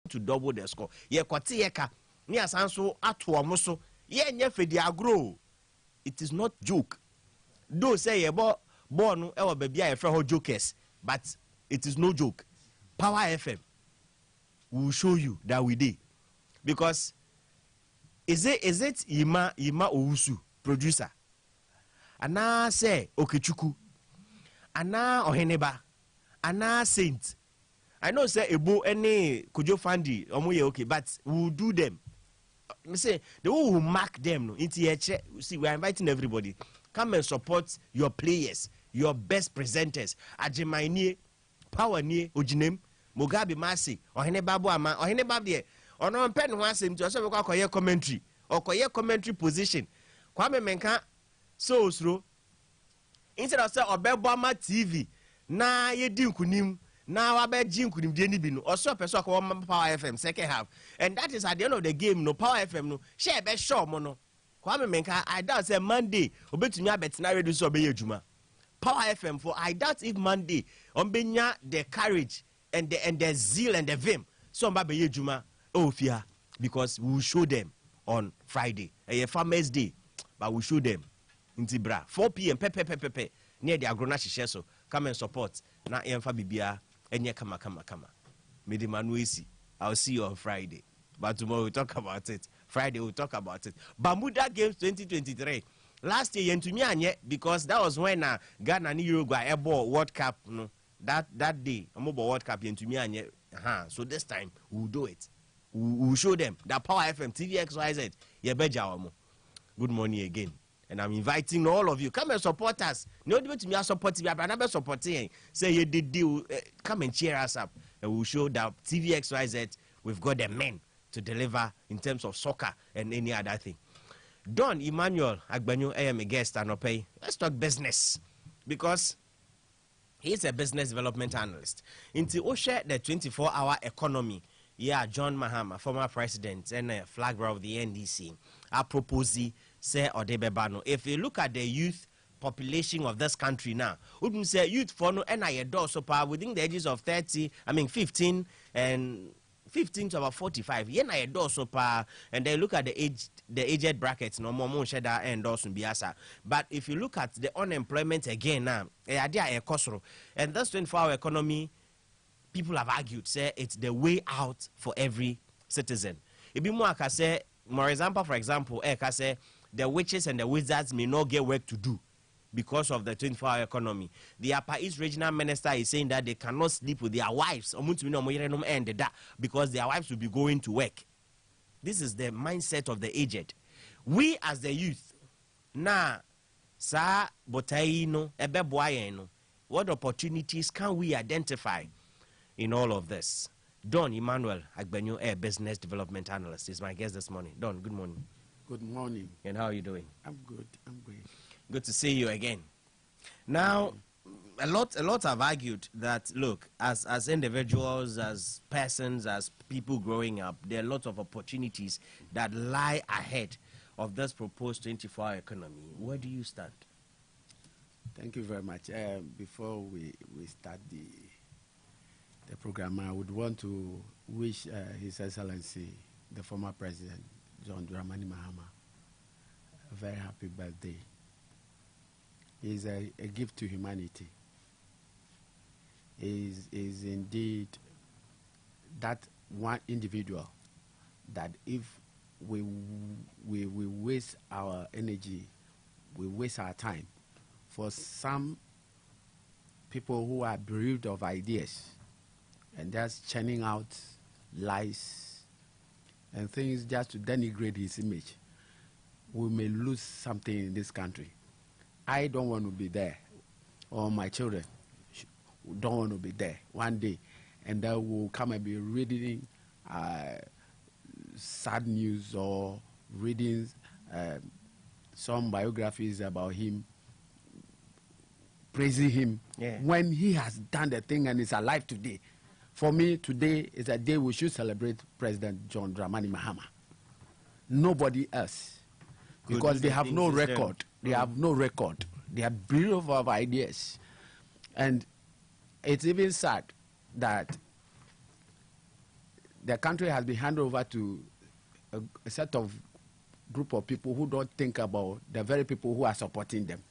to double the score. Ye kwate ye ka ni asanso ato omo so ye nya fedi agro. It is not joke. Though say ye ball no e wo baby a ye frɛ ho jokers, but it is no joke. Power FM will show you that we did. Because is it Yima Owusu producer? Ana say Okechuku. Ana Oheneba. Ana Saint. I know say Ebo any Kojo Fandi omoye okay, but we'll do them. Me say the one who mark them no into here. See, we are inviting everybody. Come and support your players, your best presenters. Ajemaini, Power ni Ojinem, Mugabe Masi, Oheneba Ama, Oheneba de. Ono pen ho asem to so be kwakoye commentary or koye commentary position Kwame Menka so osro instead of say obeboma TV na ye di nkunim na wa be ji nkunim de ni bi no oso person ko Power FM second half, and that is at the end of the game. No Power FM no share be show mo no Kwame Menka I doubt say Monday obetumi abetina ready so be adwuma Power FM for I doubt if Monday ombenya the courage and the zeal and the vim so mba be adwuma. Oh, fear, because we will show them on Friday, a Farmers Day, but we show them in Tibra 4 p.m. Pepe near the Agrona Shisheso. Come and support. Na Emfa Bibia and ye kama. Mede Manuisi. I'll see you on Friday. But tomorrow we'll talk about it. Friday we'll talk about it. Bermuda Games 2023. Last year yentumi anye because that was when Ghana and Uruguay airball World Cup no that day mobile World Cup yentumi anye. So this time we'll do it. We'll show them that Power FM TV XYZ. Good morning again, and I'm inviting all of you. Come and support us. No debate me support me, but I'm supporting. Say you did deal. Come and cheer us up, and we'll show that TV XYZ. We've got the men to deliver in terms of soccer and any other thing. Don Emmanuel Agbanyo, I am a guest and pay. Let's talk business because he's a business development analyst. Into Osha, the 24-hour economy. Yeah, John Mahama, former president and flag bearer of the NDC, are proposing say Odebebano. If you look at the youth population of this country now, wouldn't say youth for no NIA so far within the ages of 15 to about 45. Yeah, so far, and they look at the aged brackets, no more sheda and also biasa. But if you look at the unemployment again now, and this 24-hour economy. People have argued, say it's the way out for every citizen. It be more say, for example, say the witches and the wizards may not get work to do because of the 24-hour economy. The Upper East Regional Minister is saying that they cannot sleep with their wives because their wives will be going to work. This is the mindset of the aged. We as the youth, what opportunities can we identify in all of this? Don Emmanuel Agbanyo, a business development analyst, is my guest this morning. Don, good morning. Good morning. And how are you doing? I'm good. I'm great. Good to see you again. Now, a lot have argued that, look, as individuals, as persons, as people growing up, there are lots of opportunities that lie ahead of this proposed 24-hour economy. Where do you stand? Thank you very much. Before we start the program, I would want to wish His Excellency, the former President, John Dramani Mahama, a very happy birthday. He is a gift to humanity. He is indeed that one individual that if we waste our energy, we waste our time for some people who are bereaved of ideas and just churning out lies and things just to denigrate his image, we may lose something in this country. I don't want to be there, or my children don't want to be there one day, and they will come and be reading sad news or reading some biographies about him, praising him, when he has done the thing and is alive today. For me, today is a day we should celebrate President John Dramani Mahama. Nobody else. Because they have no record. They have no record. They are bereft of ideas. And it's even sad that the country has been handed over to a set of group of people who don't think about the very people who are supporting them.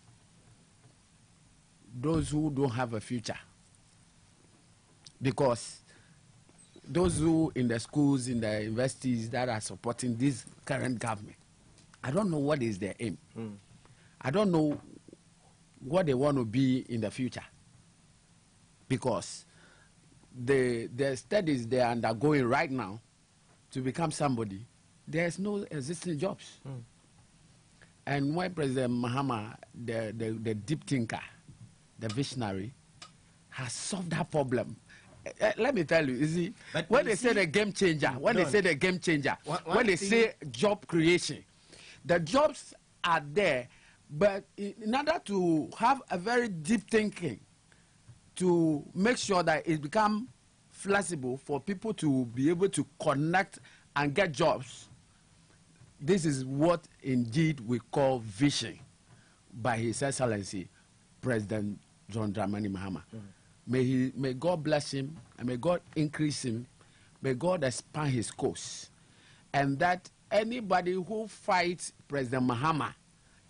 Those who don't have a future. Because those who in the schools, in the universities that are supporting this current government, I don't know what is their aim. I don't know what they want to be in the future. Because the studies they are undergoing right now to become somebody, there's no existing jobs. And when President Mahama, the deep thinker, the visionary, has solved that problem. Let me tell you, you see, but when they say the game changer, when they say job creation, the jobs are there, but in order to have a very deep thinking, to make sure that it becomes flexible for people to be able to connect and get jobs, this is what indeed we call vision by His Excellency President John Dramani Mahama. May God bless him, and may God increase him, may God expand his cause, and that anybody who fights President Mahama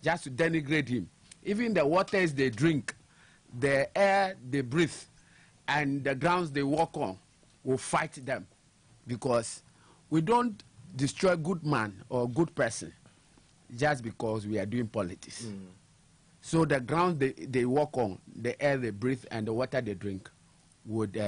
just to denigrate him, even the waters they drink, the air they breathe, and the grounds they walk on, will fight them, because we don't destroy good man or good person just because we are doing politics. So the ground they walk on, the air they breathe, and the water they drink would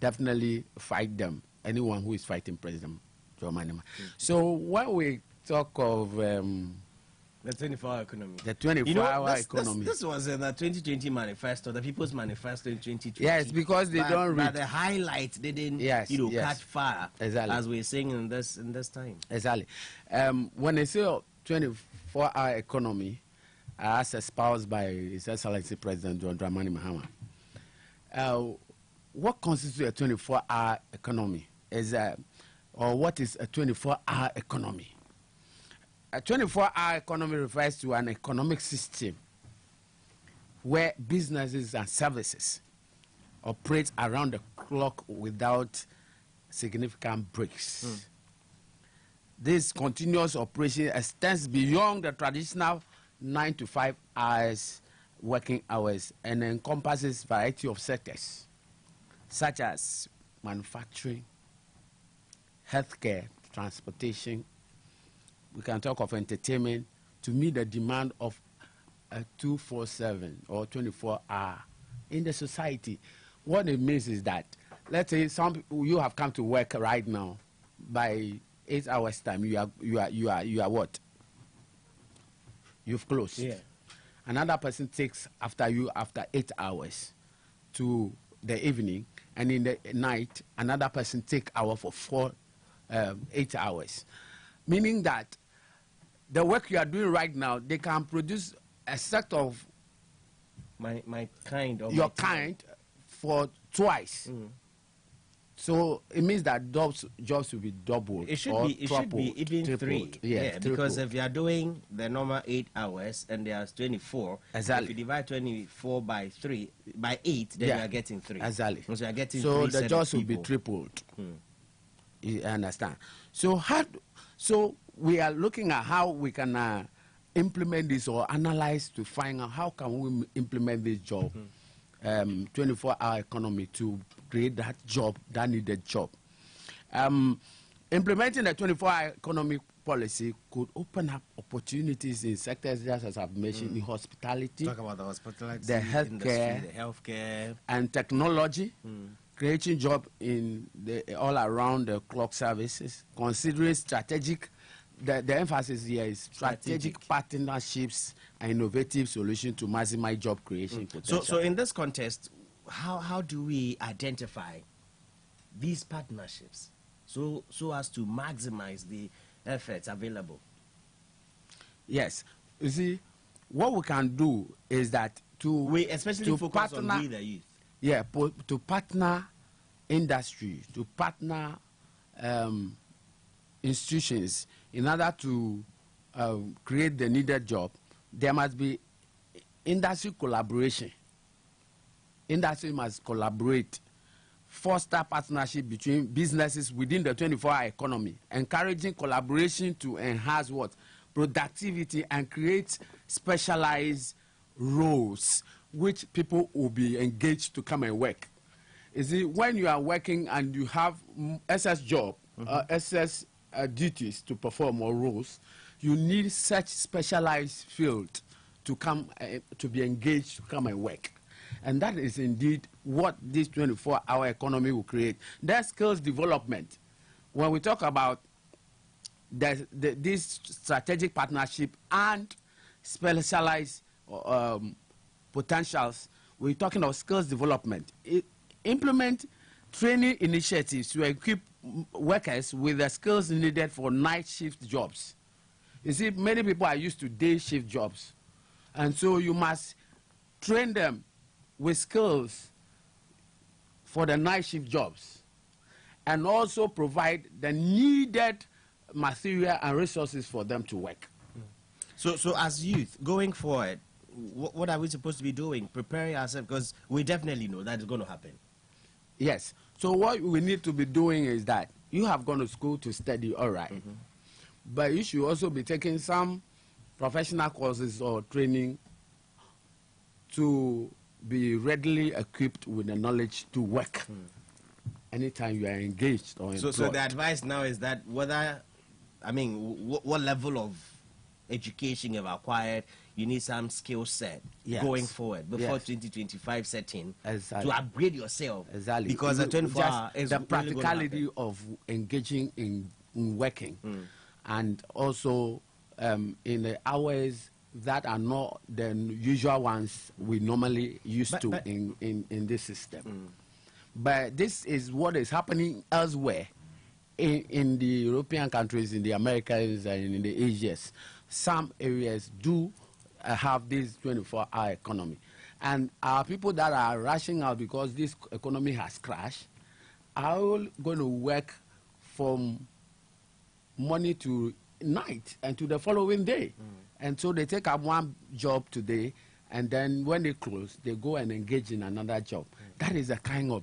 definitely fight them, anyone who is fighting President John Mahama. So when we talk of the 24-hour economy. the 24-hour economy. This was in the 2020 manifesto, the People's Manifesto in 2020. Yes, because they don't read. But the highlights didn't, catch fire, exactly, as we're saying in this time. Exactly. When they say 24-hour economy, as espoused by His Excellency President John Dramani Mahama, what constitutes a 24-hour economy? Or what is a 24-hour economy? A 24-hour economy refers to an economic system where businesses and services operate around the clock without significant breaks. This continuous operation extends beyond the traditional 9 to 5 hours working hours and encompasses a variety of sectors such as manufacturing, healthcare, transportation. We can talk of entertainment to meet the demand of a 247 or 24-hour in the society. What it means is that, let's say you have come to work right now. By 8 hours time, you are what? You've closed. Yeah. Another person takes after you after 8 hours to the evening, and in the night, another person take hour for 8 hours. Meaning that the work you are doing right now, they can produce a set of my kind of your kind for twice. So it means that jobs will be doubled. It should be even tripled. 3. Yeah, because if you are doing the normal 8 hours and there's 24, exactly. If you divide 24 by 8, then you are getting 3. Exactly. So you are getting so 3 the jobs will be tripled. You understand? So we are looking at how we can implement this or analyze to find out how can we implement this job, 24-hour economy, to create that job, that needed job. Implementing the 24-hour economic policy could open up opportunities in sectors just as I've mentioned, in hospitality. Talk about the hospitality, the healthcare, and technology. Creating jobs in all around the clock services, considering strategic, the emphasis here is strategic partnerships and innovative solutions to maximize job creation potential. So in this context, how do we identify these partnerships so as to maximize the efforts available? Yes. You see, what we can do is that we especially focus on we the youth. Yeah, to partner industry, to partner institutions in order to create the needed job. There must be industry collaboration. Industry must collaborate foster partnership between businesses within the 24-hour economy, encouraging collaboration to enhance what? Productivity, and create specialized roles which people will be engaged to come and work. You see, when you are working and you have SS job, SS duties to perform or roles, you need such specialized field to come to be engaged to come and work. And that is indeed what this 24-hour economy will create. That skills development. When we talk about this strategic partnership and specialized potentials, we're talking of skills development. Implement training initiatives to equip workers with the skills needed for night shift jobs. You see, many people are used to day shift jobs. And so you must train them with skills for the night shift jobs, and also provide the needed material and resources for them to work. So as youth, going forward, what are we supposed to be doing? Preparing ourselves, because we definitely know that is going to happen. Yes. So what we need to be doing is that you have gone to school to study, all right. But you should also be taking some professional courses or training to be readily equipped with the knowledge to work anytime you are engaged or employed. So the advice now is that whether, I mean, what level of education you've acquired, you need some skill set going forward before 2025 setting to upgrade yourself. Exactly. Because the 24-hour is the practicality of engaging in working, and also in the hours that are not the usual ones we normally used to in this system. But this is what is happening elsewhere in the European countries, in the Americas, and in the Asias. Some areas do have this 24-hour economy. And our people that are rushing out because this economy has crashed are all going to work from morning to night and to the following day. And so they take up one job today, and then when they close, they go and engage in another job. That is the kind of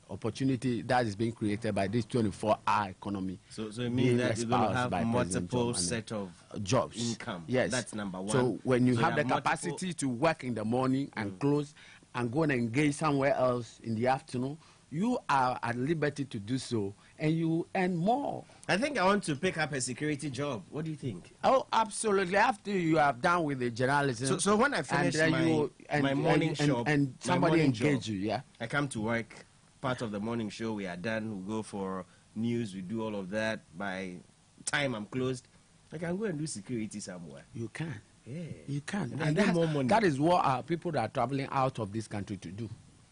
opportunity that is being created by this 24-hour economy. So it means that you're going to have multiple set of jobs. Income. Yes. That's number one. So when you have the capacity to work in the morning and close and go and engage somewhere else in the afternoon, you are at liberty to do so, and you earn more. I think I want to pick up a security job. What do you think? Oh, absolutely. After you have done with the journalism. So when I finish my morning show, and somebody engage you, I come to work, part of the morning show, we are done, we go for news, we do all of that. By time I'm closed, I can go and do security somewhere. You can. Yeah. You can. And get more money. That is what our people that are traveling out of this country to do.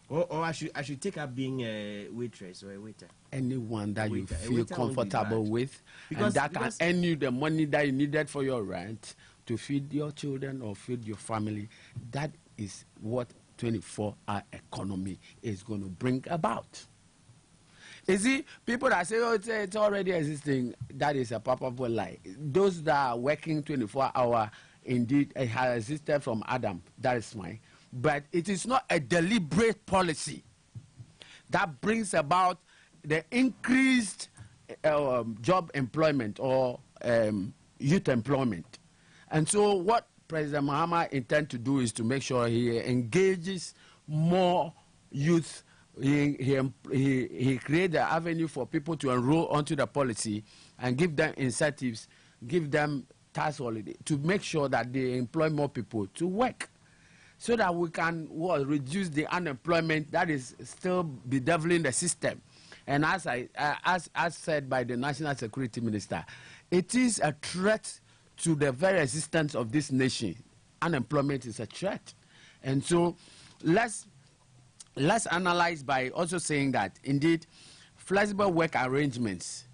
Or I should take up being a waitress or a waiter. Anyone that you feel comfortable with, and that can earn you the money that you needed for your rent to feed your children or feed your family. That is what 24-hour economy is going to bring about. You see, people that say, oh, it's already existing, that is a palpable lie. Those that are working 24-hour, indeed, it has existed from Adam. That is fine. But it is not a deliberate policy that brings about the increased job employment or youth employment. And so what President Mahama intends to do is to make sure he engages more youth. He creates the avenue for people to enroll onto the policy and give them incentives, give them tax holiday to make sure that they employ more people to work, so that we can reduce the unemployment that is still bedeviling the system. And as said by the National Security Minister, it is a threat to the very existence of this nation. Unemployment is a threat. And so let's analyze by also saying that, indeed, flexible work arrangements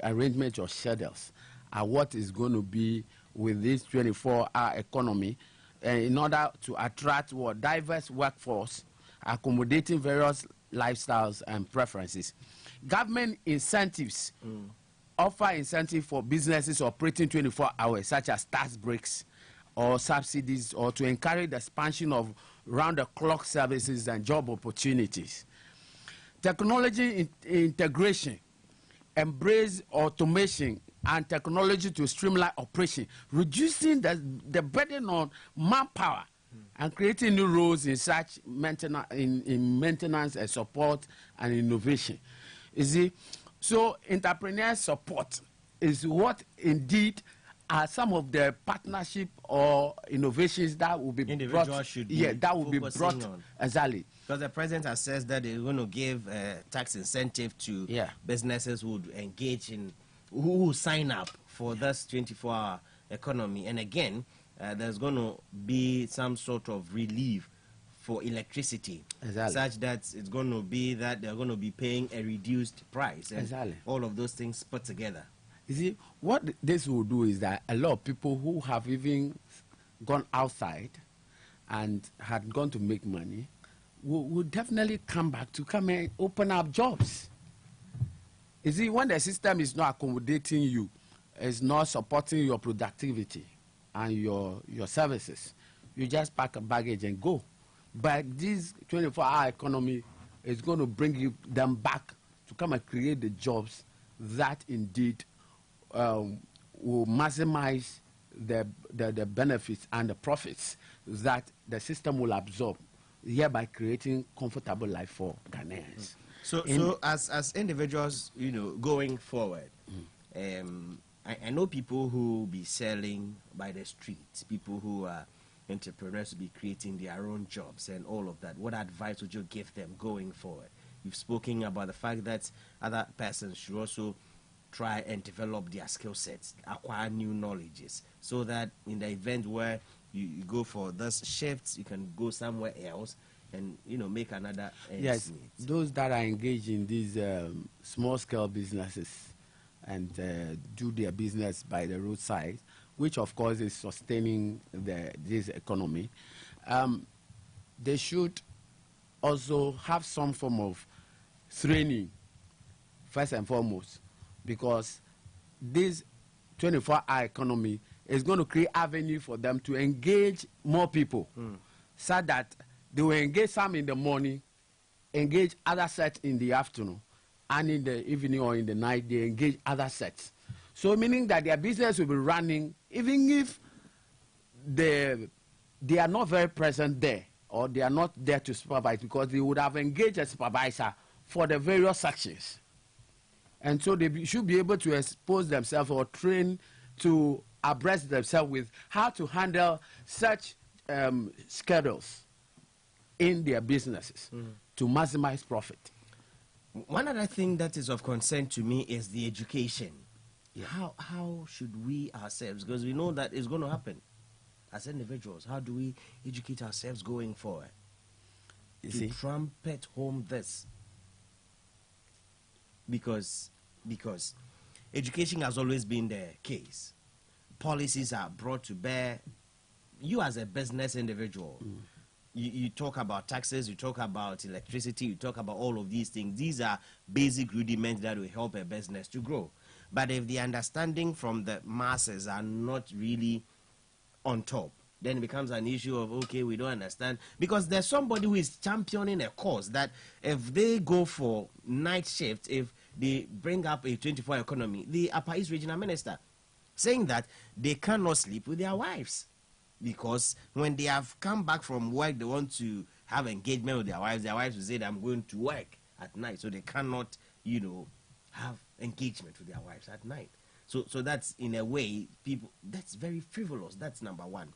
arrangements or schedules are what is going to be with this 24-hour economy in order to attract diverse workforce, accommodating various lifestyles and preferences. Government incentives offer incentive for businesses operating 24 hours, such as tax breaks or subsidies, or to encourage the expansion of round-the-clock services and job opportunities. Technology integration, embrace automation and technology to streamline operation, reducing the burden on manpower and creating new roles in such maintenance, in maintenance and support and innovation. You see, so entrepreneur support is what indeed are some of the partnership or innovations that will be brought. That will be brought on. Exactly. Because the president has said that they're going to give tax incentive to businesses who would engage in, who sign up for this 24-hour economy. And again, there's going to be some sort of relief for electricity, such that it's going to be that they're going to be paying a reduced price. And all of those things put together. You see, what this will do is that a lot of people who have even gone outside and had gone to make money will definitely come back to come and open up jobs. You see, when the system is not accommodating you, it's not supporting your productivity and your services, you just pack a baggage and go. But this 24-hour economy is going to bring them back to come and create the jobs that indeed will maximize the benefits and the profits that the system will absorb, hereby creating comfortable life for Ghanaians. So as individuals, you know, going forward, I know people who will be selling by the streets, people who are entrepreneurs will be creating their own jobs and all of that. What advice would you give them going forward? You've spoken about the fact that other persons should also try and develop their skill sets, acquire new knowledges, so that in the event where you go for this shifts, you can go somewhere else and, you know, make another yes, those that are engaged in these small-scale businesses and do their business by the roadside, which of course is sustaining this economy, they should also have some form of training, first and foremost, because this 24-hour economy is going to create avenue for them to engage more people, so that they will engage some in the morning, engage other sets in the afternoon, and in the evening or in the night they engage other sets. So meaning that their business will be running even if they are not very present there, or they are not there to supervise, because they would have engaged a supervisor for the various sections. And so they should be able to expose themselves or train to abreast themselves with how to handle such schedules in their businesses to maximize profit. One other thing that is of concern to me is the education. How should we ourselves, because we know that it's going to happen as individuals, how do we educate ourselves going forward to trumpet home this? Because education has always been the case. Policies are brought to bear. You as a business individual, you talk about taxes, you talk about electricity, you talk about all of these things. These are basic rudiments that will help a business to grow. But if the understanding from the masses are not really on top, then it becomes an issue of, okay, we don't understand. Because there's somebody who is championing a cause that if they go for night shift, if they bring up a 24-hour economy, the Upper East Regional Minister, saying that they cannot sleep with their wives. Because when they have come back from work, they want to have engagement with their wives will say that I'm going to work at night. So they cannot, you know, have engagement with their wives at night. So that's, in a way, people, that's very frivolous. That's number one.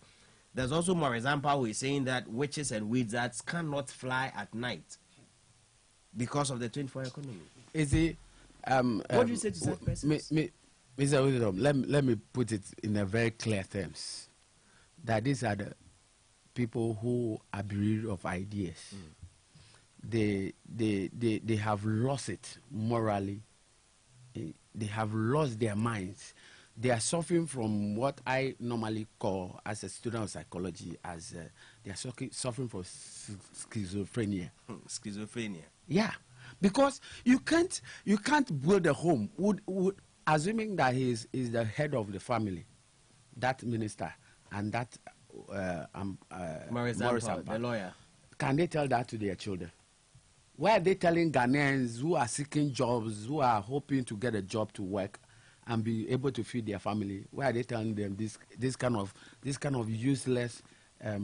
There's also more example who is saying that witches and wizards cannot fly at night because of the 24-hour economy. Is it? What do you say to such persons? Mr. Hededzome, let me put it in a very clear terms, that these are the people who are bereft of ideas. They have lost it morally. They have lost their minds. They are suffering from what I normally call, as a student of psychology, as they are suffering from schizophrenia. Schizophrenia. Yeah, because you can't build a home. Assuming that he is the head of the family, that minister, and that Maurice Ampa, the lawyer. Can they tell that to their children? Why are they telling Ghanaians who are seeking jobs, who are hoping to get a job to work and be able to feed their family? Why are they telling them this kind of useless? I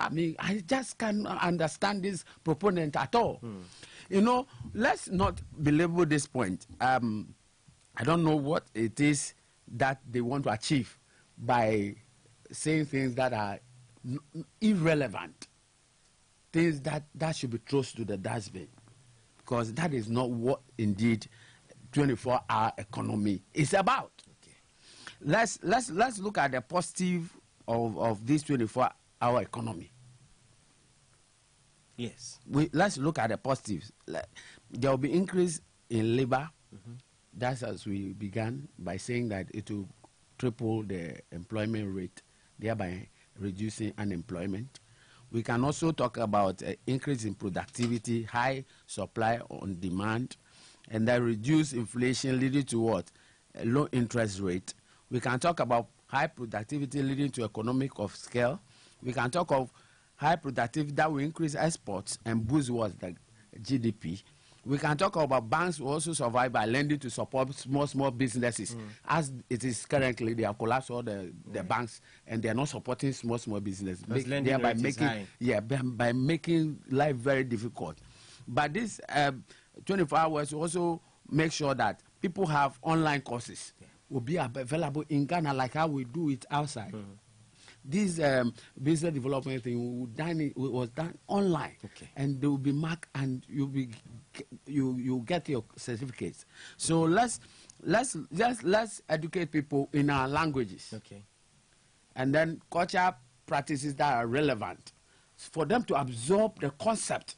mean, I just can't understand this proponent at all. You know, let's not belabor this point. I don't know what it is that they want to achieve by saying things that are irrelevant, things that should be thrown to the dustbin, because that is not what indeed 24-hour economy is about. Okay. Let's look at the positive of this 24-hour economy. Yes. Let's look at the positives. There will be increase in labor. That's as we began by saying that it will triple the employment rate, thereby reducing unemployment. We can also talk about increase in productivity, high supply on demand, and that reduce inflation leading to what? A low interest rate. We can talk about high productivity leading to economic of scale. We can talk of high productivity that will increase exports and boost what? The GDP. We can talk about banks will also survive by lending to support small businesses. As it is currently, they have collapsed all the banks and they are not supporting small businesses. By making life very difficult. But this 24 hours will also make sure that people have online courses will be available in Ghana like how we do it outside. This business development thing was done online, and they will be marked, and you get your certificates. So let's educate people in our languages, and then culture practices that are relevant for them to absorb the concept,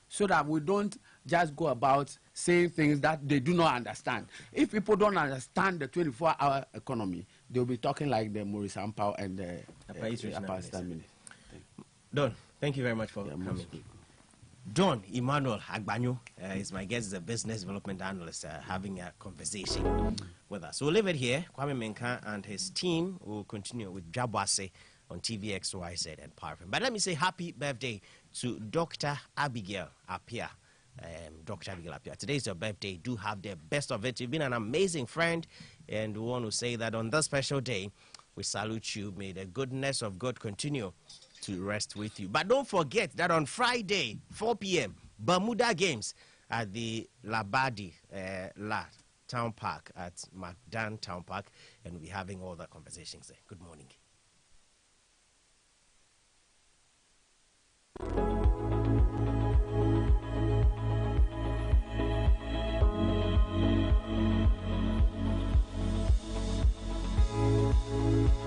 so that we don't just go about saying things that they do not understand. If people don't understand the 24-hour economy, they'll be talking like the Maurice Ampa and the Upper Eastern Minister. Don, thank you very much for coming. Don Emmanuel Agbanyo is my guest, is a business development analyst, having a conversation with us. So we'll leave it here. Kwame Menka and his team will continue with Dwaboase on TVXYZ and Parfum. But let me say happy birthday to Dr. Abigail Appiah. Dr. Abigail Appiah, today is your birthday. Do have the best of it. You've been an amazing friend, and we want to say that on this special day, we salute you. May the goodness of God continue to rest with you. But don't forget that on Friday, 4 p.m., Bermuda Games at the Labadi Town Park at Macdan Town Park, and we'll be having all the conversations there. Good morning.